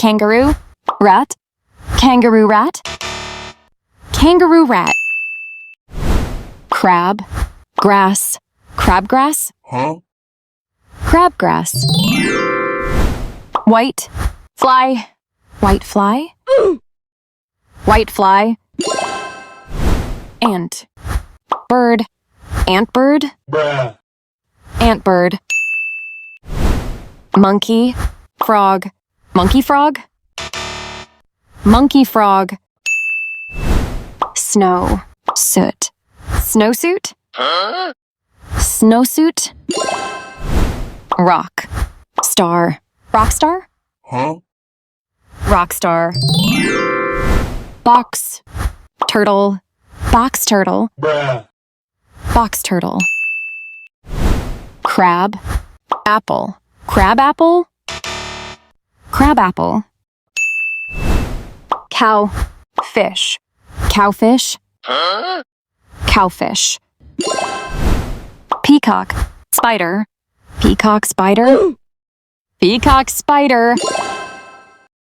Kangaroo, rat, kangaroo rat, kangaroo rat. Crab, grass, crabgrass, crabgrass. White, fly, white fly, white fly. Ant, bird, antbird, antbird. Monkey, frog, monkey frog, monkey frog. Snow, soot, snowsuit, snowsuit. Rock, star, rock star, rock star. Box, turtle, box turtle, box turtle. Crab, apple, crab apple, crab apple. Cow, fish, cowfish, cowfish. Peacock, spider, peacock spider, peacock spider.